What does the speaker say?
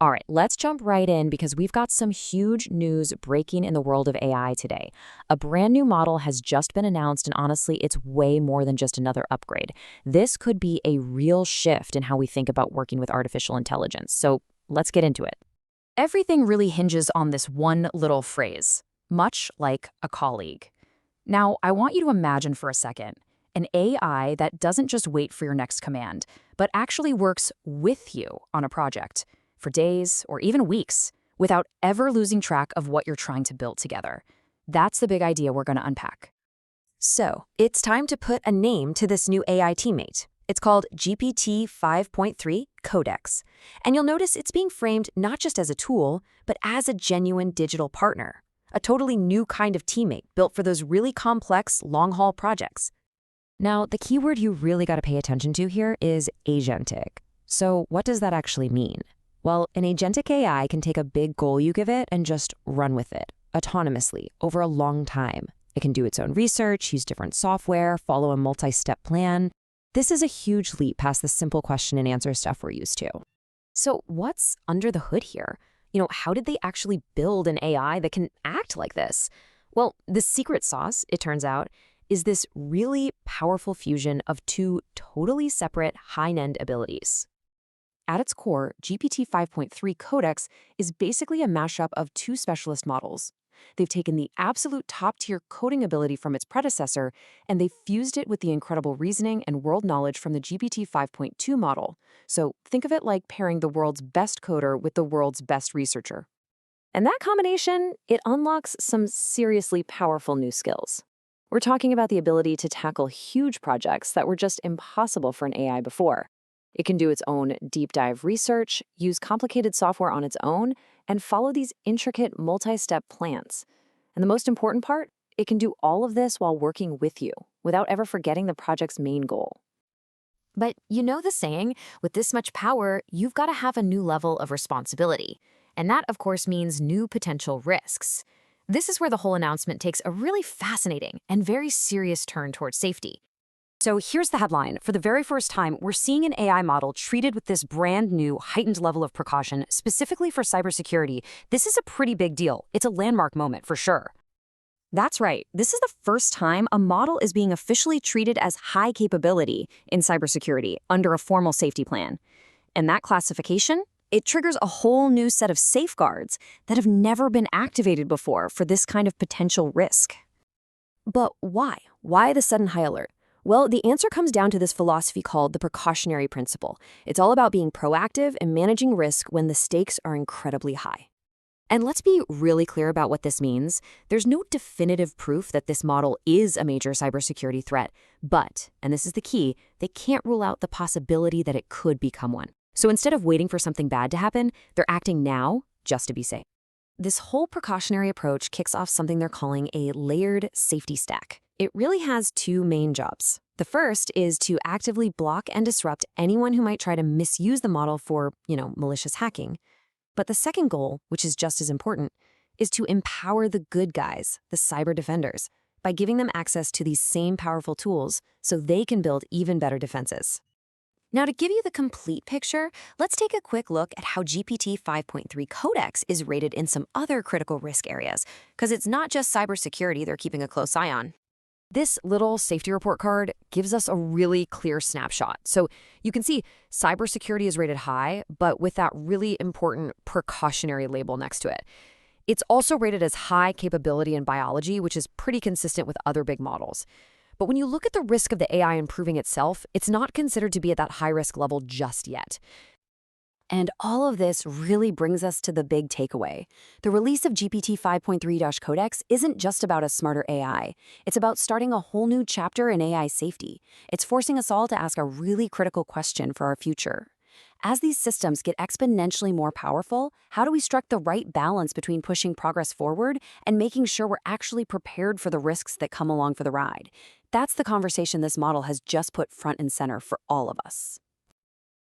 All right, let's jump right in because we've got some huge news breaking in the world of AI today. A brand new model has just been announced, and honestly, it's way more than just another upgrade. This could be a real shift in how we think about working with artificial intelligence. So let's get into it. Everything really hinges on this one little phrase, much like a colleague. Now, I want you to imagine for a second an AI that doesn't just wait for your next command, but actually works with you on a project for days or even weeks without ever losing track of what you're trying to build together. That's the big idea we're going to unpack. So, it's time to put a name to this new AI teammate. It's called GPT 5.3 Codex. And you'll notice it's being framed not just as a tool, but as a genuine digital partner. A totally new kind of teammate built for those really complex, long-haul projects. Now, the keyword you really got to pay attention to here is agentic. So what does that actually mean? Well, an agentic AI can take a big goal you give it and just run with it, autonomously, over a long time. It can do its own research, use different software, follow a multi-step plan. This is a huge leap past the simple question and answer stuff we're used to. So what's under the hood here? How did they actually build an AI that can act like this? Well, the secret sauce, it turns out, is this really powerful fusion of two totally separate high-end abilities. At its core, GPT 5.3 Codex is basically a mashup of two specialist models. They've taken the absolute top-tier coding ability from its predecessor, and they've fused it with the incredible reasoning and world knowledge from the GPT 5.2 model. So think of it like pairing the world's best coder with the world's best researcher. And that combination, it unlocks some seriously powerful new skills. We're talking about the ability to tackle huge projects that were just impossible for an AI before. It can do its own deep dive research, use complicated software on its own, and follow these intricate multi-step plans. And the most important part, it can do all of this while working with you, without ever forgetting the project's main goal. But you know the saying, with this much power, you've got to have a new level of responsibility. And that, of course, means new potential risks. This is where the whole announcement takes a really fascinating and very serious turn towards safety. So here's the headline. For the very first time, we're seeing an AI model treated with this brand new heightened level of precaution, specifically for cybersecurity. This is a pretty big deal. It's a landmark moment for sure. That's right. This is the first time a model is being officially treated as high capability in cybersecurity under a formal safety plan. And that classification, it triggers a whole new set of safeguards that have never been activated before for this kind of potential risk. But why? Why the sudden high alert? Well, the answer comes down to this philosophy called the precautionary principle. It's all about being proactive and managing risk when the stakes are incredibly high. And let's be really clear about what this means. There's no definitive proof that this model is a major cybersecurity threat, but, and this is the key, they can't rule out the possibility that it could become one. So instead of waiting for something bad to happen, they're acting now just to be safe. This whole precautionary approach kicks off something they're calling a layered safety stack. It really has two main jobs. The first is to actively block and disrupt anyone who might try to misuse the model for, malicious hacking. But the second goal, which is just as important, is to empower the good guys, the cyber defenders, by giving them access to these same powerful tools so they can build even better defenses. Now, to give you the complete picture, let's take a quick look at how GPT 5.3 Codex is rated in some other critical risk areas, because it's not just cybersecurity they're keeping a close eye on. This little safety report card gives us a really clear snapshot. So you can see cybersecurity is rated high, but with that really important precautionary label next to it. It's also rated as high capability in biology, which is pretty consistent with other big models. But when you look at the risk of the AI improving itself, it's not considered to be at that high-risk level just yet. And all of this really brings us to the big takeaway. The release of GPT 5.3 Codex isn't just about a smarter AI. It's about starting a whole new chapter in AI safety. It's forcing us all to ask a really critical question for our future. As these systems get exponentially more powerful, how do we strike the right balance between pushing progress forward and making sure we're actually prepared for the risks that come along for the ride? That's the conversation this model has just put front and center for all of us.